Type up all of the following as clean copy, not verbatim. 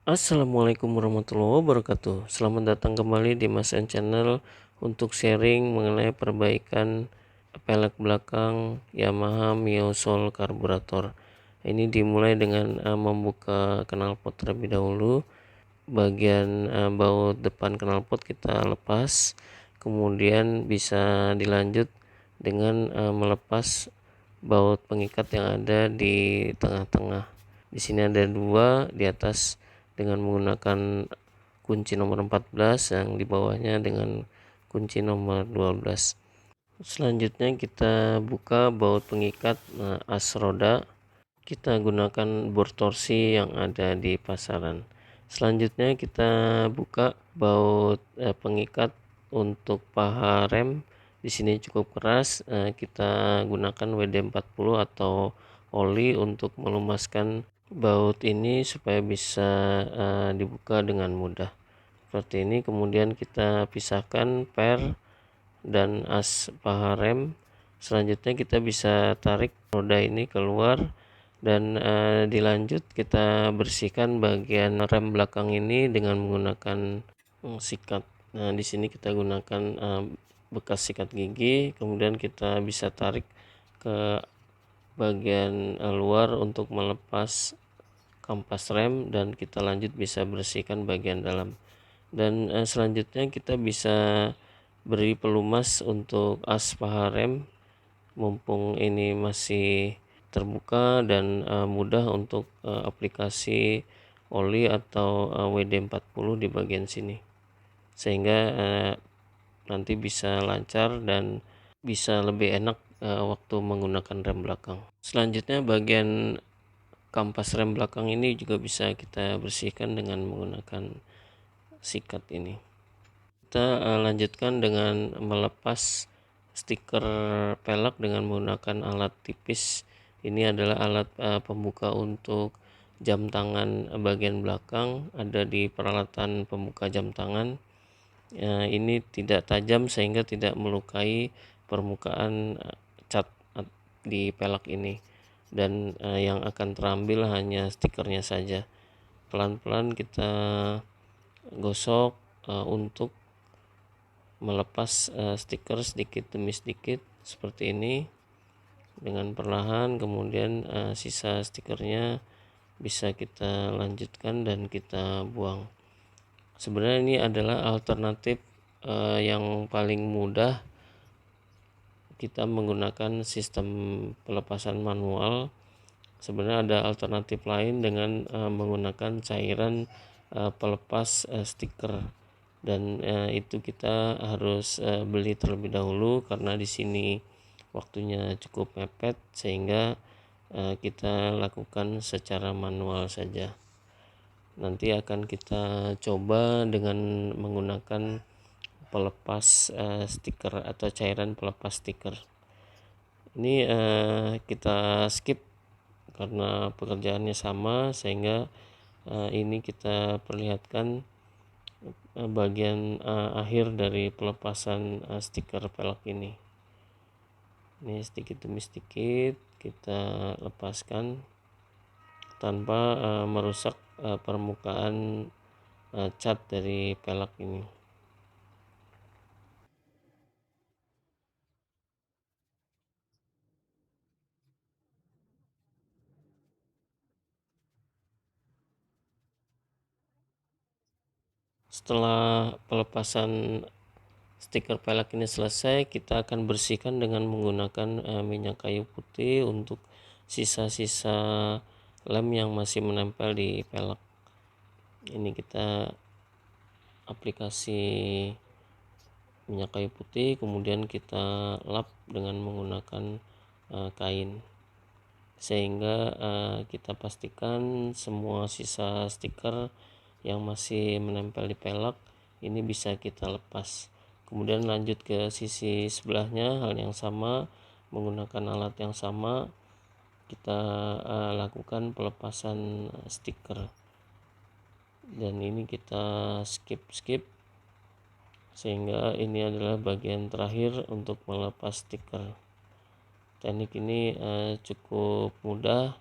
Assalamualaikum warahmatullahi wabarakatuh. Selamat datang kembali di Mas N Channel untuk sharing mengenai perbaikan pelek belakang Yamaha Mio Soul karburator. Ini dimulai dengan membuka knalpot terlebih dahulu. Bagian baut depan knalpot kita lepas, kemudian bisa dilanjut dengan melepas baut pengikat yang ada di tengah-tengah. Di sini ada dua, di atas dengan menggunakan kunci nomor 14, yang di bawahnya dengan kunci nomor 12. Selanjutnya kita buka baut pengikat as roda. Kita gunakan bor torsi yang ada di pasaran. Selanjutnya kita buka baut pengikat untuk paha rem. Di sini cukup keras. Kita gunakan WD-40 atau oli untuk melumaskan baut ini supaya bisa dibuka dengan mudah. Seperti ini. Kemudian kita pisahkan per dan as paha rem. Selanjutnya kita bisa tarik roda ini keluar dan dilanjut kita bersihkan bagian rem belakang ini dengan menggunakan sikat. Nah, di sini kita gunakan bekas sikat gigi, kemudian kita bisa tarik ke bagian luar untuk melepas kampas rem, dan kita lanjut bisa bersihkan bagian dalam. Dan selanjutnya kita bisa beri pelumas untuk as paha rem, mumpung ini masih terbuka dan mudah untuk aplikasi oli atau WD-40 di bagian sini, sehingga nanti bisa lancar dan bisa lebih enak waktu menggunakan rem belakang. Selanjutnya bagian kampas rem belakang ini juga bisa kita bersihkan dengan menggunakan sikat ini. Kita lanjutkan dengan melepas stiker pelek dengan menggunakan alat tipis. Ini adalah alat pembuka untuk jam tangan bagian belakang, ada di peralatan pembuka jam tangan. Ini tidak tajam sehingga tidak melukai permukaan cat di pelek ini, dan yang akan terambil hanya stikernya saja. Pelan-pelan kita gosok untuk melepas stiker sedikit demi sedikit seperti ini dengan perlahan. Kemudian sisa stikernya bisa kita lanjutkan dan kita buang. Sebenarnya ini adalah alternatif yang paling mudah. Kita menggunakan sistem pelepasan manual. Sebenarnya ada alternatif lain dengan menggunakan cairan pelepas stiker, dan itu kita harus beli terlebih dahulu karena di sini waktunya cukup mepet, sehingga kita lakukan secara manual saja. Nanti akan kita coba dengan menggunakan pelepas stiker atau cairan pelepas stiker. Ini kita skip karena pekerjaannya sama, sehingga ini kita perlihatkan bagian akhir dari pelepasan stiker pelek ini. Ini sedikit demi sedikit kita lepaskan tanpa merusak permukaan cat dari pelek ini. Setelah pelepasan stiker pelek ini selesai, kita akan bersihkan dengan menggunakan minyak kayu putih untuk sisa-sisa lem yang masih menempel di pelek. Ini kita aplikasi minyak kayu putih, kemudian kita lap dengan menggunakan kain, sehingga kita pastikan semua sisa stiker yang masih menempel di pelek ini bisa kita lepas. Kemudian lanjut ke sisi sebelahnya, hal yang sama, menggunakan alat yang sama kita lakukan pelepasan stiker, dan ini kita skip sehingga ini adalah bagian terakhir untuk melepas stiker. Teknik ini cukup mudah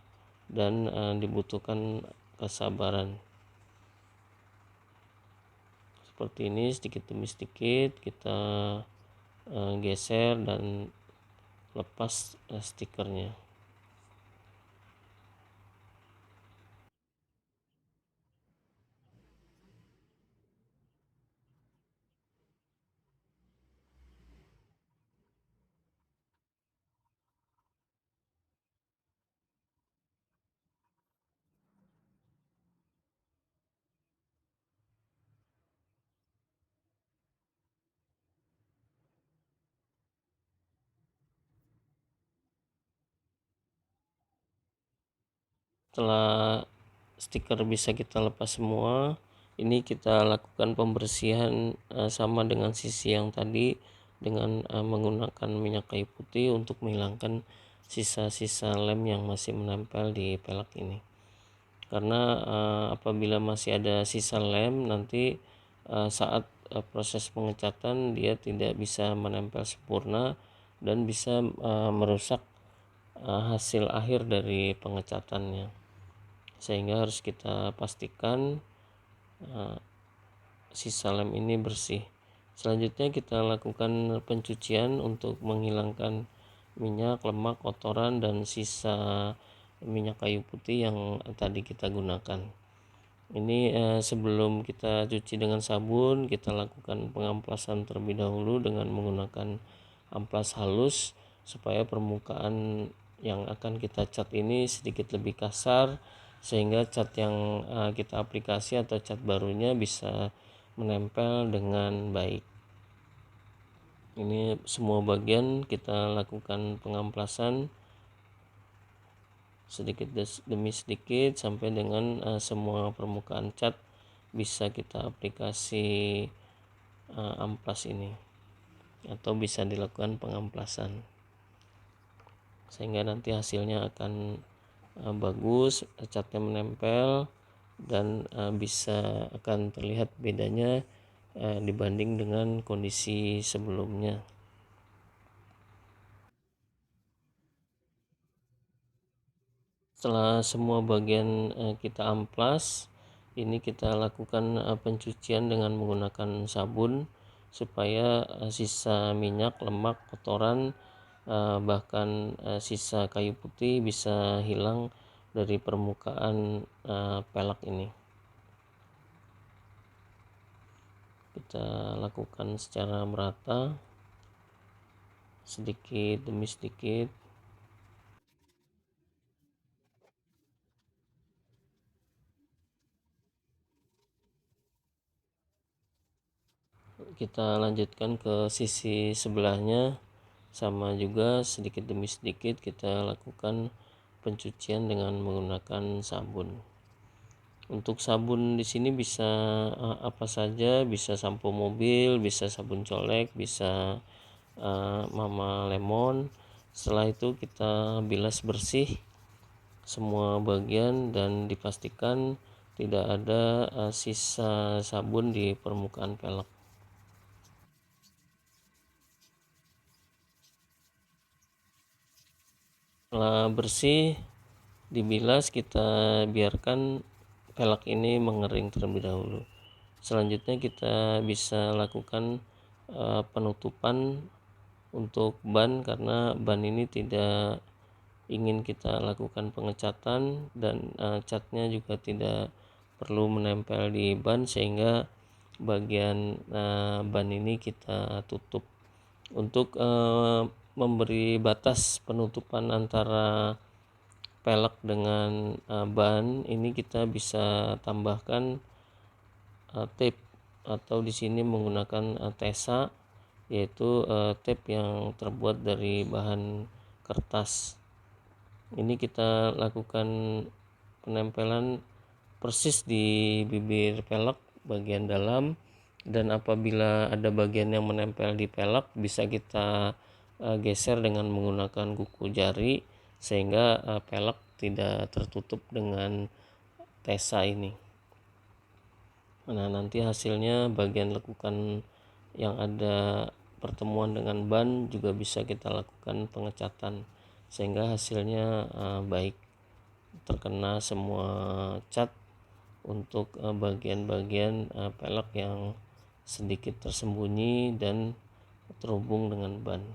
dan dibutuhkan kesabaran. seperti ini, sedikit demi sedikit kita geser dan lepas stikernya. Setelah stiker bisa kita lepas semua, ini kita lakukan pembersihan sama dengan sisi yang tadi dengan menggunakan minyak kayu putih untuk menghilangkan sisa-sisa lem yang masih menempel di pelek ini. Karena apabila masih ada sisa lem, nanti saat proses pengecatan dia tidak bisa menempel sempurna dan bisa merusak hasil akhir dari pengecatannya, sehingga harus kita pastikan sisa lem ini bersih. Selanjutnya kita lakukan pencucian untuk menghilangkan minyak, lemak, kotoran, dan sisa minyak kayu putih yang tadi kita gunakan. Ini sebelum kita cuci dengan sabun, kita lakukan pengamplasan terlebih dahulu dengan menggunakan amplas halus supaya permukaan yang akan kita cat ini sedikit lebih kasar, sehingga cat yang kita aplikasi atau cat barunya bisa menempel dengan baik. Ini semua bagian kita lakukan pengamplasan sedikit demi sedikit sampai dengan semua permukaan cat bisa kita aplikasi amplas ini, atau bisa dilakukan pengamplasan sehingga nanti hasilnya akan bagus, catnya menempel dan bisa akan terlihat bedanya dibanding dengan kondisi sebelumnya. Setelah semua bagian kita amplas, ini kita lakukan pencucian dengan menggunakan sabun supaya sisa minyak, lemak, kotoran, bahkan sisa kayu putih bisa hilang dari permukaan pelek ini. Kita lakukan secara merata, sedikit demi sedikit. Kita lanjutkan ke sisi sebelahnya, sama juga sedikit demi sedikit kita lakukan pencucian dengan menggunakan sabun. Untuk sabun di sini bisa apa saja, bisa sampo mobil, bisa sabun colek, bisa mama lemon. Setelah itu kita bilas bersih semua bagian dan dipastikan tidak ada sisa sabun di permukaan pelek. Setelah bersih dibilas, kita biarkan pelek ini mengering terlebih dahulu. Selanjutnya kita bisa lakukan penutupan untuk ban, karena ban ini tidak ingin kita lakukan pengecatan dan catnya juga tidak perlu menempel di ban, sehingga bagian ban ini kita tutup. Untuk memberi batas penutupan antara pelek dengan ban ini, kita bisa tambahkan tape, atau di sini menggunakan tesa, yaitu tape yang terbuat dari bahan kertas. Ini kita lakukan penempelan persis di bibir pelek bagian dalam, dan apabila ada bagian yang menempel di pelek bisa kita geser dengan menggunakan kuku jari, sehingga pelek tidak tertutup dengan tesa ini. Nah, nanti hasilnya bagian lekukan yang ada pertemuan dengan ban juga bisa kita lakukan pengecatan, sehingga hasilnya baik, terkena semua cat untuk bagian-bagian pelek yang sedikit tersembunyi dan terhubung dengan ban.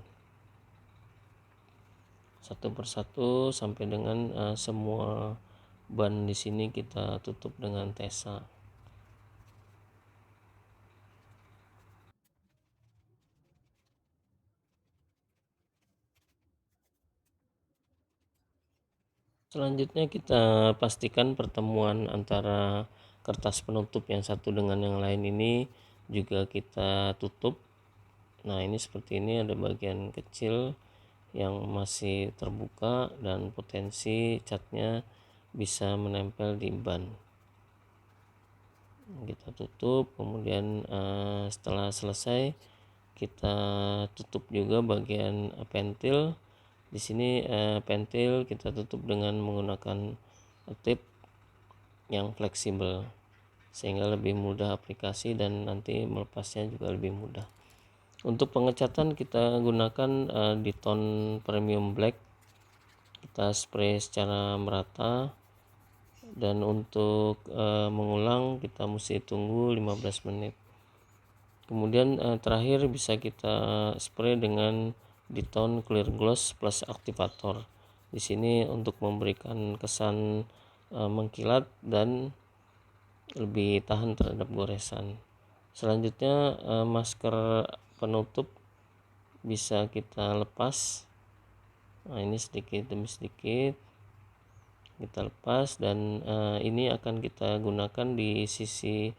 Satu persatu sampai dengan semua ban di sini kita tutup dengan tesa. Selanjutnya kita pastikan pertemuan antara kertas penutup yang satu dengan yang lain ini juga kita tutup. Nah, ini seperti ini, ada bagian kecil yang masih terbuka dan potensi catnya bisa menempel di ban. Kita tutup, kemudian setelah selesai kita tutup juga bagian pentil. Di sini pentil kita tutup dengan menggunakan tip yang fleksibel sehingga lebih mudah aplikasi dan nanti melepasnya juga lebih mudah. Untuk pengecatan kita gunakan di tone premium black. Kita spray secara merata, dan untuk mengulang kita mesti tunggu 15 menit. Kemudian terakhir bisa kita spray dengan Ditone Clear Gloss plus aktivator. Di sini untuk memberikan kesan mengkilat dan lebih tahan terhadap goresan. Selanjutnya masker penutup bisa kita lepas. Nah, ini sedikit demi sedikit kita lepas, dan ini akan kita gunakan di sisi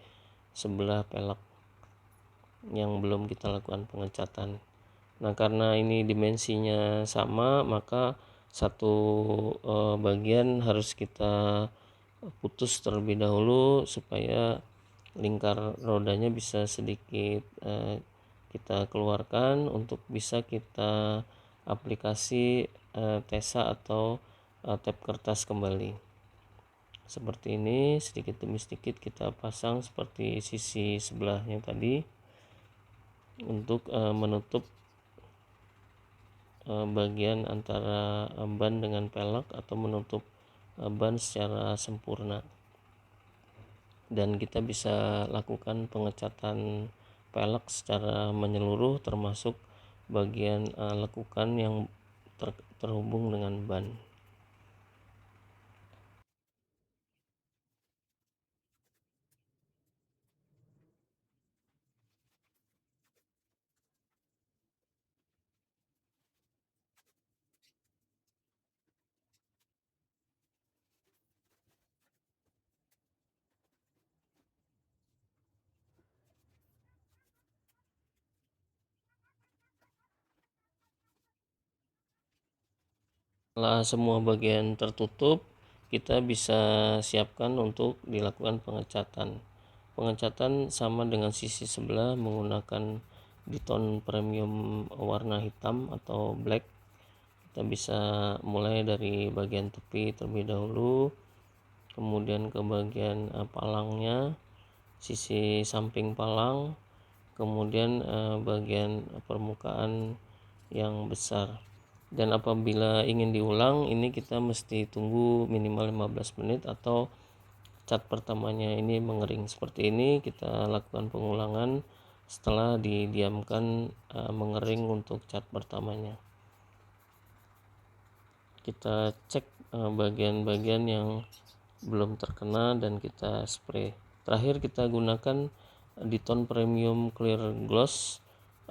sebelah pelek yang belum kita lakukan pengecatan. Nah, karena ini dimensinya sama, maka satu bagian harus kita putus terlebih dahulu supaya lingkar rodanya bisa sedikit kita keluarkan untuk bisa kita aplikasi tesa atau tap kertas kembali. Seperti ini, sedikit demi sedikit kita pasang seperti sisi sebelahnya tadi untuk menutup bagian antara ban dengan pelek atau menutup ban secara sempurna. Dan kita bisa lakukan pengecatan pelek secara menyeluruh termasuk bagian lekukan yang terhubung dengan ban. Setelah semua bagian tertutup, kita bisa siapkan untuk dilakukan pengecatan. Pengecatan sama dengan sisi sebelah menggunakan Ditone premium warna hitam atau black. Kita bisa mulai dari bagian tepi terlebih dahulu, kemudian ke bagian palangnya, sisi samping palang, kemudian bagian permukaan yang besar. Dan apabila ingin diulang, ini kita mesti tunggu minimal 15 menit atau cat pertamanya ini mengering. Seperti ini kita lakukan pengulangan setelah didiamkan mengering untuk cat pertamanya. Kita cek bagian-bagian yang belum terkena dan kita spray. Terakhir kita gunakan Ditone Premium Clear Gloss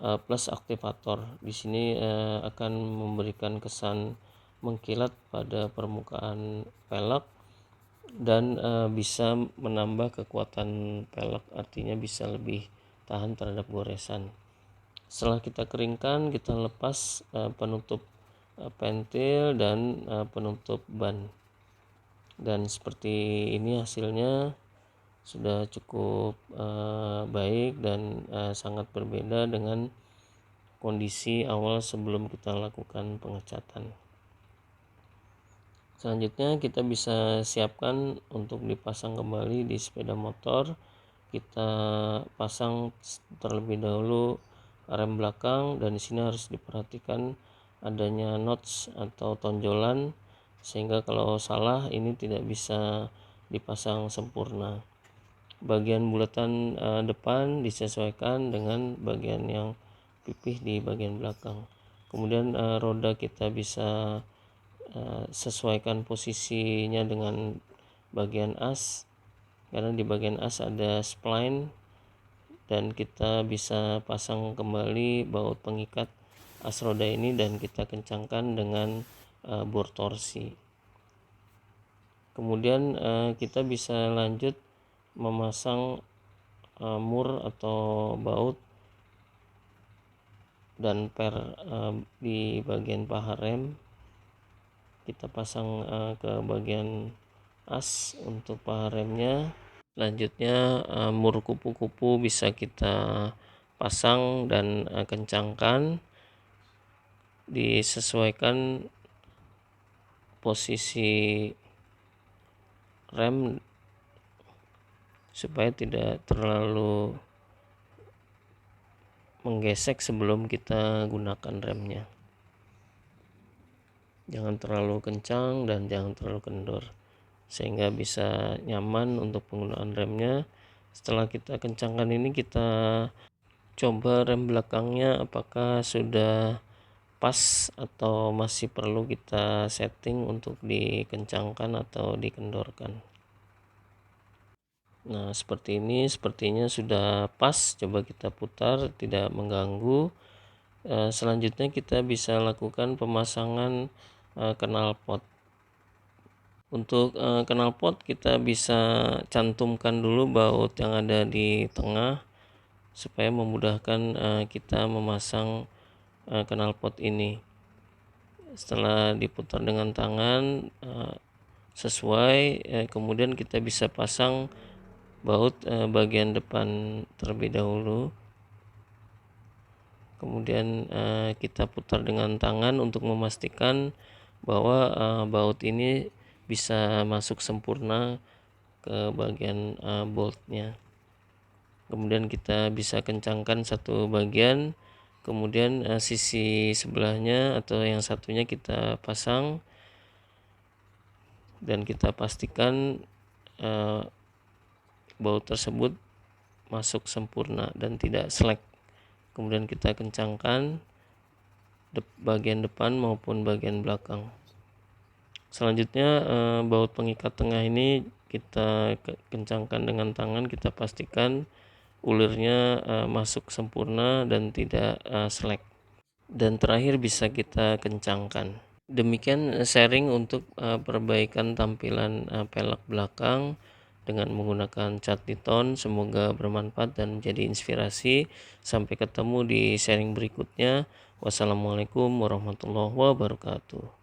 plus aktivator. Di sini akan memberikan kesan mengkilat pada permukaan pelek dan bisa menambah kekuatan pelek, artinya bisa lebih tahan terhadap goresan. Setelah kita keringkan, kita lepas penutup pentil dan penutup ban. Dan seperti ini hasilnya sudah cukup baik dan sangat berbeda dengan kondisi awal sebelum kita lakukan pengecatan. Selanjutnya kita bisa siapkan untuk dipasang kembali di sepeda motor. Kita pasang terlebih dahulu rem belakang, dan di sini harus diperhatikan adanya notch atau tonjolan sehingga kalau salah ini tidak bisa dipasang sempurna. bagian bulatan depan disesuaikan dengan bagian yang pipih di bagian belakang. Kemudian roda kita bisa sesuaikan posisinya dengan bagian as, karena di bagian as ada spline, dan kita bisa pasang kembali baut pengikat as roda ini dan kita kencangkan dengan bor torsi. Kemudian kita bisa lanjut memasang mur atau baut dan per di bagian paha rem. Kita pasang ke bagian as untuk paha remnya. Selanjutnya mur kupu-kupu bisa kita pasang dan kencangkan, disesuaikan posisi rem supaya tidak terlalu menggesek sebelum kita gunakan remnya. Jangan terlalu kencang dan jangan terlalu kendor, sehingga bisa nyaman untuk penggunaan remnya. Setelah kita kencangkan ini, kita coba rem belakangnya apakah sudah pas atau masih perlu kita setting untuk dikencangkan atau dikendorkan. Nah, seperti ini, sepertinya sudah pas. Coba kita putar, tidak mengganggu. Selanjutnya kita bisa lakukan pemasangan knalpot. Untuk knalpot kita bisa cantumkan dulu baut yang ada di tengah supaya memudahkan kita memasang knalpot ini. Setelah diputar dengan tangan sesuai, kemudian kita bisa pasang baut bagian depan terlebih dahulu. Kemudian kita putar dengan tangan untuk memastikan bahwa baut ini bisa masuk sempurna ke bagian boltnya. Kemudian kita bisa kencangkan satu bagian, kemudian sisi sebelahnya atau yang satunya kita pasang, dan kita pastikan baut tersebut masuk sempurna dan tidak selek. Kemudian kita kencangkan bagian depan maupun bagian belakang. Selanjutnya baut pengikat tengah ini kita kencangkan dengan tangan, kita pastikan ulirnya masuk sempurna dan tidak selek. Dan terakhir bisa kita kencangkan. Demikian sharing untuk perbaikan tampilan pelek belakang dengan menggunakan cat Titon. Semoga bermanfaat dan menjadi inspirasi. Sampai ketemu di sharing berikutnya. Wassalamualaikum warahmatullahi wabarakatuh.